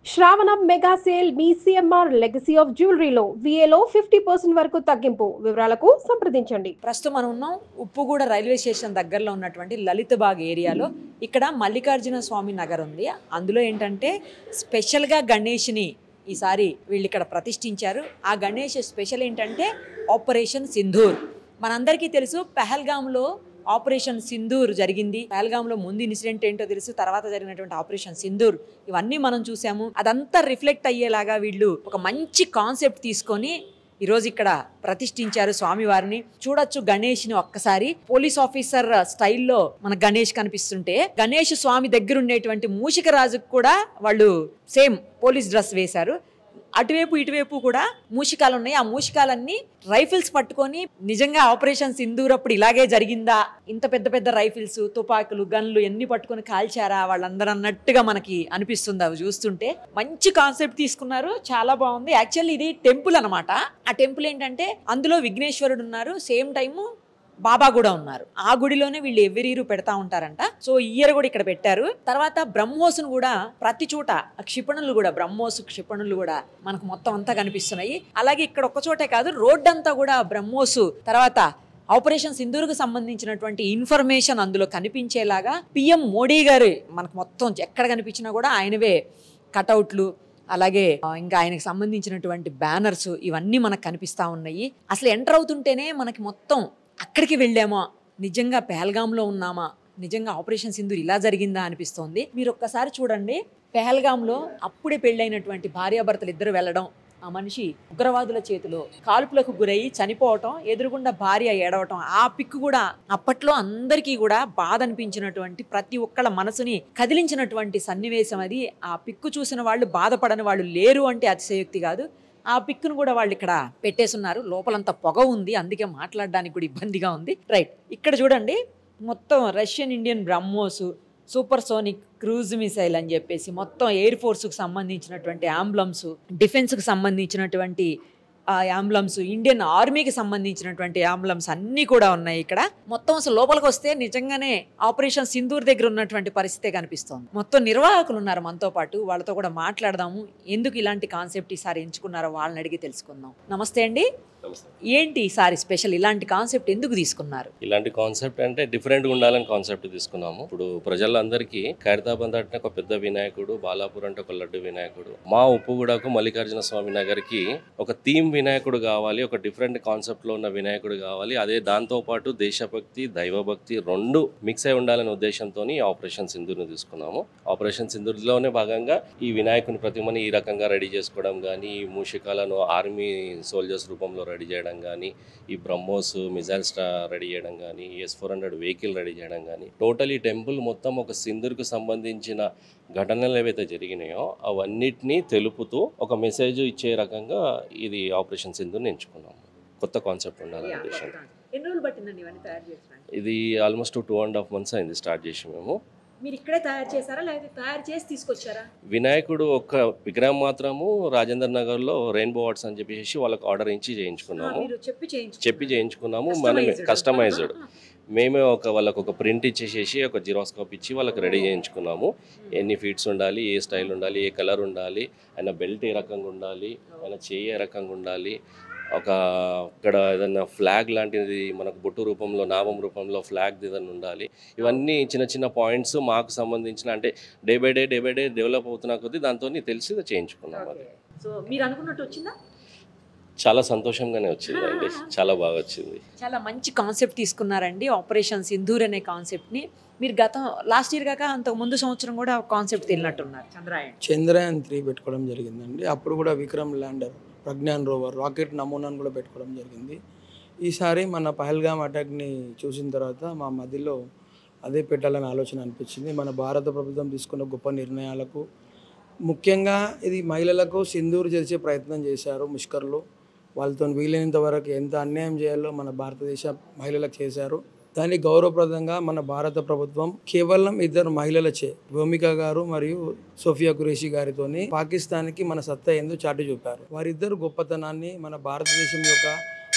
శ్రావణం mega sale మీ CMR legacy of జ్యువెలరీలో విఏలో 50% వరకు తగ్గింపు. వివరాలకు సంప్రదించండి. ప్రస్తుతం మనం ఉన్నాం ఉప్పుగూడ రైల్వే స్టేషన్ దగ్గరలో ఉన్నటువంటి లలితబాగ్ ఏరియాలో. ఇక్కడ మల్లికార్జున స్వామి నగర్ ఉంది. అందులో ఏంటంటే స్పెషల్గా గణేష్ని ఈసారి వీళ్ళు ఇక్కడ ప్రతిష్ఠించారు. ఆ గణేష్ స్పెషల్ ఏంటంటే ఆపరేషన్ సింధూర్. మనందరికీ తెలుసు పెహల్గాంలో ఆపరేషన్ సింధూర్ జరిగింది. పహల్గాంలో ముందు ఇన్సిడెంట్ ఏంటో తెలుసు, తర్వాత జరిగినటువంటి ఆపరేషన్ సింధూర్ ఇవన్నీ మనం చూసాము. అదంతా రిఫ్లెక్ట్ అయ్యేలాగా వీళ్ళు ఒక మంచి కాన్సెప్ట్ తీసుకొని ఈరోజు ఇక్కడ ప్రతిష్ఠించారు స్వామివారిని. చూడొచ్చు గణేష్ని ఒక్కసారి. పోలీస్ ఆఫీసర్ స్టైల్లో మన గణేష్ కనిపిస్తుంటే, గణేష్ స్వామి దగ్గర ఉండేటువంటి మూషిక రాజుకు కూడా వాళ్ళు సేమ్ పోలీస్ డ్రెస్ వేశారు. అటువైపు ఇటువైపు కూడా మూషికాలు ఉన్నాయి. ఆ మూషికాలన్నీ రైఫిల్స్ పట్టుకొని నిజంగా ఆపరేషన్ సింధూర్ అప్పుడు ఇలాగే జరిగిందా, ఇంత పెద్ద పెద్ద రైఫిల్స్, తుపాకులు, గన్లు ఎన్ని పట్టుకొని కాల్చారా వాళ్ళందరూ అన్నట్టుగా మనకి అనిపిస్తుంది అవి చూస్తుంటే. మంచి కాన్సెప్ట్ తీసుకున్నారు, చాలా బాగుంది. యాక్చువల్లీ ఇది టెంపుల్ అనమాట. ఆ టెంపుల్ ఏంటంటే అందులో విఘ్నేశ్వరుడు ఉన్నారు, సేమ్ టైము బాబా కూడా ఉన్నారు. ఆ గుడిలోనే వీళ్ళు ఎవ్రీ ఇయర్ పెడతా ఉంటారంట. సో ఈ ఇయర్ కూడా ఇక్కడ పెట్టారు. తర్వాత బ్రహ్మోస్ను కూడా ప్రతి చోట క్షిపణులు కూడా, బ్రహ్మోస్ క్షిపణులు కూడా మనకు మొత్తం అంతా కనిపిస్తున్నాయి. అలాగే ఇక్కడ ఒక్క చోటే కాదు, రోడ్ అంతా కూడా బ్రహ్మోస్, తర్వాత ఆపరేషన్ సింధూర్కు సంబంధించినటువంటి ఇన్ఫర్మేషన్ అందులో కనిపించేలాగా పిఎం మోడీ గారు మనకు మొత్తం ఎక్కడ కనిపించినా కూడా ఆయనవే కటౌట్లు, అలాగే ఇంకా ఆయనకు సంబంధించినటువంటి బ్యానర్స్ ఇవన్నీ మనకు కనిపిస్తూ ఉన్నాయి. అసలు ఎంటర్ అవుతుంటేనే మనకి మొత్తం అక్కడికి వెళ్ళామా, నిజంగా పెహల్గాంలో ఉన్నామా, నిజంగా ఆపరేషన్ సింధూర్ ఇలా జరిగిందా అనిపిస్తోంది. మీరు ఒక్కసారి చూడండి, పెహల్గాంలో అప్పుడే పెళ్ళైనటువంటి భార్యాభర్తలు ఇద్దరు వెళ్ళడం, ఆ మనిషి ఉగ్రవాదుల చేతిలో కాల్పులకు గురయ్యి చనిపోవటం, ఎదురుగుండా భార్య ఏడవటం, ఆ పిక్కు కూడా అప్పట్లో అందరికీ కూడా బాధ అనిపించినటువంటి, ప్రతి ఒక్కళ్ళ మనసుని కదిలించినటువంటి సన్నివేశం అది. ఆ పిక్కు చూసిన వాళ్ళు బాధపడని వాళ్ళు లేరు అంటే అతిశయోక్తి కాదు. ఆ పిక్ను కూడా వాళ్ళు ఇక్కడ పెట్టేస్తున్నారు. లోపలంతా పొగ ఉంది, అందుకే మాట్లాడడానికి కూడా ఇబ్బందిగా ఉంది. రైట్, ఇక్కడ చూడండి మొత్తం Russian Indian BrahMos, super sonic cruise missile అని చెప్పేసి మొత్తం ఎయిర్ ఫోర్స్కి సంబంధించినటువంటి అంబులెన్స్, డిఫెన్స్కి సంబంధించినటువంటి అంబులెన్స్, ఇండియన్ ఆర్మీకి సంబంధించినటువంటి అంబులెన్స్ అన్నీ కూడా ఉన్నాయి ఇక్కడ. మొత్తం అసలు లోపలికి వస్తే నిజంగానే ఆపరేషన్ సింధూర్ దగ్గర ఉన్నటువంటి పరిస్థితే కనిపిస్తోంది. మొత్తం నిర్వాహకులు ఉన్నారు మనతో పాటు, వాళ్ళతో కూడా మాట్లాడదాము. ఎందుకు ఇలాంటి కాన్సెప్ట్ ఈసారి ఎంచుకున్నారో వాళ్ళని అడిగి తెలుసుకుందాం. నమస్తే అండి. ఏంటి ఈసారి స్పెషల్, ఇలాంటి కాన్సెప్ట్ ఎందుకు తీసుకున్నారు? ఇలాంటి కాన్సెప్ట్ అంటే డిఫరెంట్గా ఉండాలని కాన్సెప్ట్ తీసుకున్నాము. ఇప్పుడు ప్రజలందరికీ ఖైరతాబాద్ అంటే ఒక పెద్ద వినాయకుడు, బాలాపూర్ అంటే ఒక లడ్డు వినాయకుడు, మా ఉప్పుగూడకు మల్లికార్జున స్వామి నగర్కి ఒక థీమ్ వినాయకుడు కావాలి, ఒక డిఫరెంట్ కాన్సెప్ట్లో ఉన్న వినాయకుడు కావాలి. అదే దాంతోపాటు దేశభక్తి, దైవభక్తి రెండు మిక్స్ అయి ఉండాలనే ఉద్దేశంతో ఆపరేషన్ సింధూర్ని తీసుకున్నాము. ఆపరేషన్ సింధూర్లోనే భాగంగా ఈ వినాయకుని ప్రతిమని ఈ రకంగా రెడీ చేసుకోవడం కానీ, ఈ మూషికాలను ఆర్మీ సోల్జర్స్ రూపంలో రెడీ చేయడం కానీ, ఈ బ్రహ్మోస్ మిజైల్స్ రెడీ చేయడం కానీ, S-400 వెహికల్ రెడీ చేయడం కానీ, టోటల్ ఈ టెంపుల్ మొత్తం ఒక సింధూర్కి సంబంధించిన ఘటనలు ఏవైతే జరిగినాయో అవన్నిటినీ తెలుపుతూ ఒక మెసేజ్ ఇచ్చే రకంగా ఇది ఆపరేషన్ సింధూర్ని ఎంచుకున్నాము. కొత్త కాన్సెప్ట్ ఉండాలని ఉద్దేశం. ఇది ఆల్మోస్ట్ 2.5 months అయింది స్టార్ట్ చేసి. మేము మీరు ఇక్కడే తయారు చేశారా లేకపోతే తయారు చేసి తీసుకొచ్చారా? వినాయకుడు ఒక్క విగ్రహం మాత్రము రాజేంద్ర నగర్లో రెయిన్బో ఆర్ట్స్ అని చెప్పేసి వాళ్ళకి ఆర్డర్ ఇచ్చి చేయించుకున్నాము. చెప్పి చేయించుకున్నాము. మనమే కస్టమైజ్డ్, మేమే వాళ్ళకు ఒక ప్రింట్ ఇచ్చేసేసి ఒక జిరాక్స్ కాపీ ఇచ్చి వాళ్ళకి రెడీ చేయించుకున్నాము. ఎన్ని ఫీట్స్ ఉండాలి, ఏ స్టైల్ ఉండాలి, ఏ కలర్ ఉండాలి, ఆయన బెల్ట్ ఏ రకంగా ఉండాలి, ఆయన చేయి ఏ రకంగా ఉండాలి, ఇక్కడ ఏదన్నా ఫ్లాగ్ లాంటిది మనకు బొట్టు రూపంలో, నామం రూపంలో ఫ్లాగ్ ఏదన్నా ఉండాలి. ఇవన్నీ చిన్న చిన్న పాయింట్స్ మాకు సంబంధించిన, అంటే డే బై డే డెవలప్ అవుతున్న కొద్దీ దాంతో తెలిసి చేయించుకున్నాం. అది సో మీరు అనుకున్నట్టు వచ్చిందా? చాలా సంతోషంగానే వచ్చింది అండి, చాలా బాగా వచ్చింది. చాలా మంచి కాన్సెప్ట్ తీసుకున్నారండి, ఆపరేషన్ సింధూర్ అనే కాన్సెప్ట్ని. మీరు లాస్ట్ ఇయర్ కాక అంతకు ముందు సంవత్సరం కూడా కాన్సెప్ట్ తెలియనట్టున్నారు. చంద్రయాన్ 3 పెట్టుకోవడం జరిగిందండి. అప్పుడు కూడా Vikram lander, Pragyan rover, rocket నమూనాను కూడా పెట్టుకోవడం జరిగింది. ఈసారి మన పహల్గామ్ అటాక్ని చూసిన తర్వాత మా మధ్యలో అదే పెట్టాలని ఆలోచన అనిపించింది. మన భారత ప్రభుత్వం తీసుకున్న గొప్ప నిర్ణయాలకు, ముఖ్యంగా ఇది మహిళలకు సింధూర్ చేసే ప్రయత్నం చేశారు ముష్కర్లు. వాళ్ళతో వీలైనంత వరకు ఎంత అన్యాయం చేయాలో మన భారతదేశ మహిళలకు చేశారు. దానికి గౌరవప్రదంగా మన భారత ప్రభుత్వం కేవలం 2 మహిళలచే, భూమిక గారు మరియు సోఫియా ఖురేషీ గారితోని పాకిస్తాన్కి మన సత్తా ఏందో చాటి చూపారు. వారిద్దరు గొప్పతనాన్ని, మన భారతదేశం యొక్క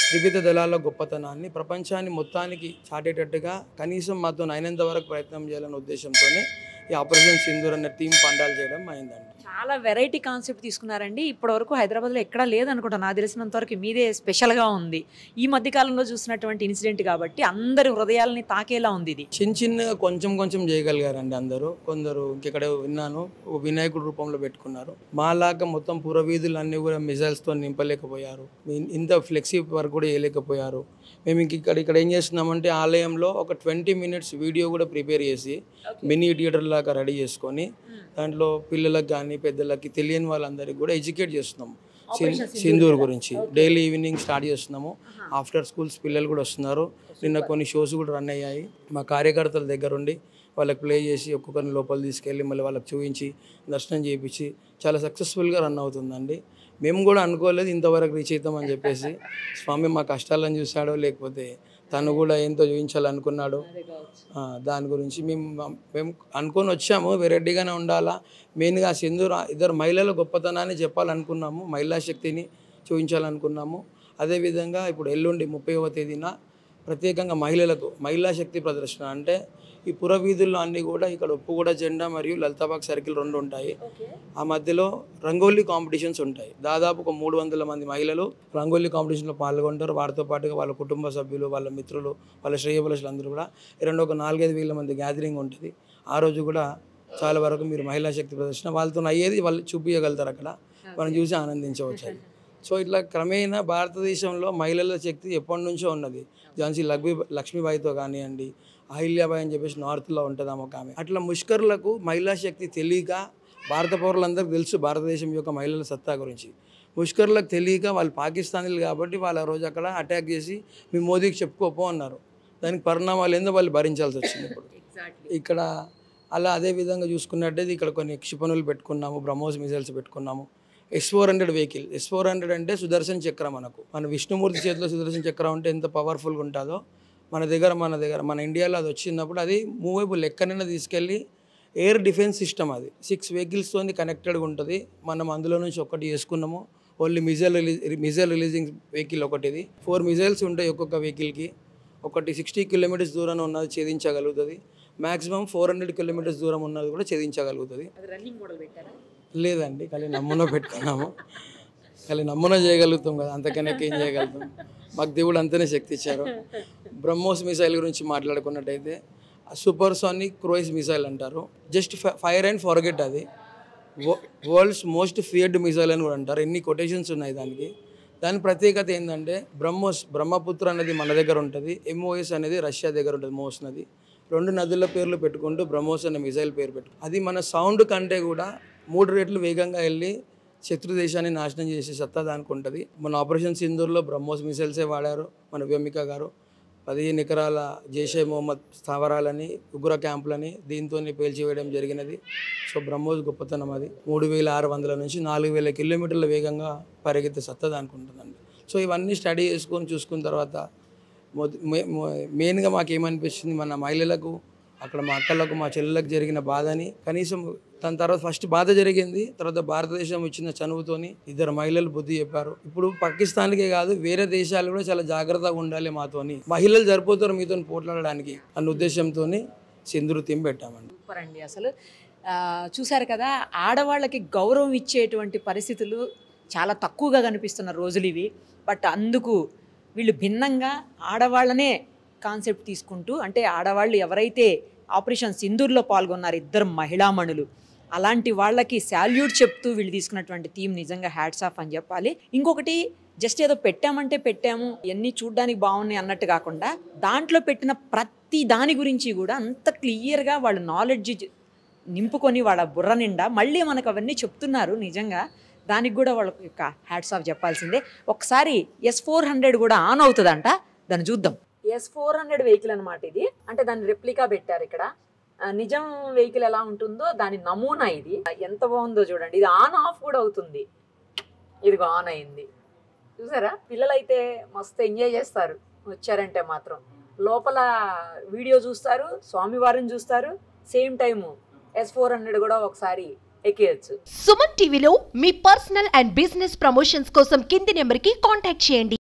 త్రివిధ దళాల గొప్పతనాన్ని ప్రపంచాన్ని మొత్తానికి చాటేటట్టుగా కనీసం మాతో అయినంత వరకు ప్రయత్నం చేయాలనే ఉద్దేశంతోనే ఈ ఆపరేషన్ సింధూర్ అనే టీం పండాలు చేయడం అయిందండి. చాలా వెరైటీ కాన్సెప్ట్ తీసుకున్నారండి. ఇప్పటివరకు హైదరాబాద్లో ఎక్కడా లేదనుకుంటా, నాకు తెలిసినంత వరకు మీదే స్పెషల్గా ఉంది. ఈ మధ్య కాలంలో చూసినటువంటి ఇన్సిడెంట్ కాబట్టి అందరి హృదయాలని తాకేలా ఉంది ఇది. చిన్నగా కొంచెం చేయగలిగారండి అందరూ. కొందరు ఇంకెక్కడ విన్నాను వినాయకుడు రూపంలో పెట్టుకున్నారు. మాలాగా మొత్తం పురవీధులు అన్నీ కూడా మిజైల్స్తో నింపలేకపోయారు. ఇంత ఫ్లెక్సీ వర్క్ కూడా చేయలేకపోయారు. మేము ఇక్కడ ఏం చేస్తున్నామంటే ఆలయంలో ఒక 20 minutes వీడియో కూడా ప్రిపేర్ చేసి మినీ థియేటర్ లాగా రెడీ చేసుకొని దాంట్లో పిల్లలకు కానీ పెద్దలకి తెలియని వాళ్ళందరికీ కూడా ఎడ్యుకేట్ చేస్తున్నాము సింధూర్ గురించి. డైలీ ఈవినింగ్ స్టార్ట్ చేస్తున్నాము. ఆఫ్టర్ స్కూల్స్ పిల్లలు కూడా వస్తున్నారు. నిన్న కొన్ని షోస్ కూడా రన్ అయ్యాయి. మా కార్యకర్తల దగ్గర ఉండి వాళ్ళకి ప్లే చేసి ఒక్కొక్కరిని లోపల తీసుకెళ్ళి మళ్ళీ వాళ్ళకి చూపించి దర్శనం చేయించి చాలా సక్సెస్ఫుల్గా రన్ అవుతుందండి. మేము కూడా అనుకోలేదు ఇంతవరకు రీచ్ అవుతామని చెప్పేసి. స్వామి మా కష్టాలను చూశాడో లేకపోతే తను కూడా ఏంతో చూపించాలనుకున్నాడు. దాని గురించి మేము అనుకొని వచ్చాము. వెరైటీగానే ఉండాలా, మెయిన్గా సింధూర్ ఇద్దరు మహిళల గొప్పతనాన్ని చెప్పాలనుకున్నాము, మహిళా శక్తిని చూపించాలనుకున్నాము. అదేవిధంగా ఇప్పుడు ఎల్లుండి 30వ తేదీన ప్రత్యేకంగా మహిళలకు మహిళా శక్తి ప్రదర్శన అంటే ఈ పురవీధుల్లో అన్నీ కూడా ఇక్కడ ఉప్పుగూడ జెండా మరియు లలితాబాగ్ సర్కిల్ 2 ఉంటాయి. ఆ మధ్యలో రంగోలీ కాంపిటీషన్స్ ఉంటాయి. దాదాపు ఒక 300 మంది మహిళలు రంగోలీ కాంపిటీషన్లో పాల్గొంటారు. వారితో పాటుగా వాళ్ళ కుటుంబ సభ్యులు, వాళ్ళ మిత్రులు, వాళ్ళ శ్రేయోభిలాషులు అందరూ కూడా. ఒక 4-5 వేల మంది గ్యాదరింగ్ ఉంటుంది. ఆ రోజు కూడా చాలా వరకు మీరు మహిళా శక్తి ప్రదర్శన వాళ్ళతో అయ్యేది వాళ్ళు చూపించగలుగుతారు. అక్కడ మనం చూసి ఆనందించవచ్చు. అది సో ఇట్లా క్రమేణా భారతదేశంలో మహిళల శక్తి ఎప్పటి నుంచో ఉన్నది. ఝాన్సీ లక్ష్మీబాయితో కానివ్వండి, అహిల్యాబాయి అని చెప్పేసి నార్త్లో ఉంటుంది ఒక ఆమె. అట్లా ముష్కర్లకు మహిళా శక్తి తెలియక భారత పౌరులందరికీ తెలుసు భారతదేశం యొక్క మహిళల సత్తా గురించి. ముష్కర్లకు తెలియక వాళ్ళు పాకిస్తానీలు కాబట్టి వాళ్ళు ఆ రోజు అక్కడ అటాక్ చేసి మీ మోదీకి చెప్పుకోపో అన్నారు. దానికి పరిణామాలు ఏందో వాళ్ళు భరించాల్సి వచ్చింది. ఇప్పుడు ఇక్కడ అలా అదేవిధంగా చూసుకున్నట్టయితే ఇక్కడ కొన్ని క్షిపణులు పెట్టుకున్నాము, బ్రహ్మోస్ మిసైల్స్ పెట్టుకున్నాము. S-400 vehicle. S-400 అంటే సుదర్శన్ చక్రం. మన విష్ణుమూర్తి చేతిలో సుదర్శన్ చక్రం అంటే ఎంత పవర్ఫుల్గా ఉంటుందో మన ఇండియాలో అది వచ్చినప్పుడు అది మూవేబుల్ ఎక్కడైనా తీసుకెళ్ళి ఎయిర్ డిఫెన్స్ సిస్టమ్. అది 6 వెహికల్స్తో కనెక్టెడ్గా ఉంటుంది. మనం అందులో నుంచి ఒకటి చేసుకున్నాము. ఓన్లీ మిజైల్ రిలీజింగ్ వెహికల్ ఒకటిది. 4 మిజైల్స్ ఉంటాయి ఒక్కొక్క వెహికల్కి. ఒకటి 60 kilometers దూరంలో ఉన్నది ఛేదించగలుగుతుంది. మ్యాక్సిమం 400 kilometers దూరం ఉన్నది కూడా ఛేదించగలుగుతుంది. లేదండి, ఖాళీ నమూనా పెట్టుకున్నాము. ఖాళీ నమూనా చేయగలుగుతాం కదా, అంతకన్నా ఏం చేయగలుగుతాం. మాకు దేవుడు అంతనే శక్తి ఇచ్చారు. బ్రహ్మోస్ మిసైల్ గురించి మాట్లాడుకున్నట్టయితే సూపర్సోనిక్ క్రూయిజ్ మిసైల్ అంటారు. Just fire and forget. అది వరల్డ్స్ మోస్ట్ ఫియర్డ్ మిసైల్ అని కూడా అంటారు. ఎన్ని కొటేషన్స్ ఉన్నాయి దానికి. దాని ప్రత్యేకత ఏంటంటే బ్రహ్మపుత్ర అనేది మన దగ్గర ఉంటుంది, MOS అనేది రష్యా దగ్గర ఉంటుంది, మోస్ నది. 2 నదుల పేర్లు పెట్టుకుంటూ బ్రహ్మోస్ అనే మిసైల్ పేరు పెట్టు. అది మన సౌండ్ కంటే కూడా 3 రెట్లు వేగంగా వెళ్ళి శత్రు దేశాన్ని నాశనం చేసే సత్తా దానికి ఉంటుంది. మన ఆపరేషన్ సింధూర్లో బ్రహ్మోస్ మిసైల్సే వాడారు మన వ్యోమిక గారు. 15 ఎకరాల జైషే మొహమ్మద్ స్థావరాలని, ఉగ్ర క్యాంపులని దీంతో పేల్చివేయడం జరిగినది. సో బ్రహ్మోస్ గొప్పతనం అది. 3600 నుంచి 4000 కిలోమీటర్ల వేగంగా పరిగెత్తే సత్తా దానికి ఉంటుందండి. సో ఇవన్నీ స్టడీ చేసుకొని చూసుకున్న తర్వాత మెయిన్గా మాకేమనిపిస్తుంది, మన మహిళలకు అక్కడ మా అక్కలకు మా చెల్లెలకు జరిగిన బాధని కనీసం దాని తర్వాత ఫస్ట్ బాధ జరిగింది, తర్వాత భారతదేశం ఇచ్చిన చనువుతోని 2 మహిళలు బుద్ధి చెప్పారు. ఇప్పుడు పాకిస్తాన్కే కాదు వేరే దేశాలు కూడా చాలా జాగ్రత్తగా ఉండాలి మాతోని, మహిళలు సరిపోతారు మీతో పోట్లాడడానికి అన్న ఉద్దేశంతో సింధూర్ థీమ్ పెట్టామండి. సూపర్ అండి. అసలు చూసారు కదా, ఆడవాళ్ళకి గౌరవం ఇచ్చేటువంటి పరిస్థితులు చాలా తక్కువగా కనిపిస్తున్న రోజులు ఇవి. బట్ అందుకు వీళ్ళు భిన్నంగా ఆడవాళ్ళనే కాన్సెప్ట్ తీసుకుంటూ, అంటే ఆడవాళ్ళు ఎవరైతే ఆపరేషన్ సింధూర్లో పాల్గొన్నారు 2 మహిళామణులు, అలాంటి వాళ్ళకి శాల్యూట్ చెప్తూ వీళ్ళు తీసుకున్నటువంటి థీమ్ నిజంగా హ్యాట్స్ ఆఫ్ అని చెప్పాలి. ఇంకొకటి, జస్ట్ ఏదో పెట్టామంటే పెట్టాము, ఎన్ని చూడ్డానికి బాగున్నాయి అన్నట్టు కాకుండా దాంట్లో పెట్టిన ప్రతి దాని గురించి కూడా అంత క్లియర్గా వాళ్ళు నాలెడ్జ్ నింపుకొని వాళ్ళ బుర్ర నిండా మళ్ళీ మనకు అవన్నీ చెప్తున్నారు. నిజంగా దానికి కూడా వాళ్ళకి హ్యాట్స్ ఆఫ్ చెప్పాల్సిందే. ఒకసారి S-400 కూడా ఆన్ అవుతుందంట, దాన్ని చూద్దాం. S-400 వెహికల్ అనమాట ఇది. అంటే దాన్ని రెప్లికా పెట్టారు ఇక్కడ. నిజం వెహికల్ ఎలా ఉంటుందో దాని నమూనా ఇది. ఎంత బాగుందో చూడండి. ఇది ఆన్ ఆఫ్ కూడా అవుతుంది. ఇదిగో ఆన్ అయింది, చూసారా? పిల్లలైతే మస్తు ఎంజాయ్ చేస్తారు వచ్చారంటే మాత్రం. లోపల వీడియో చూస్తారు, స్వామివారిని చూస్తారు, సేమ్ టైము S-400 కూడా ఒకసారి ఎక్కేయచ్చు. సుమన్ టీవీలో మీ పర్సనల్ అండ్ బిజినెస్ ప్రమోషన్స్ కోసం కింది నెంబర్కి కాంటాక్ట్ చేయండి.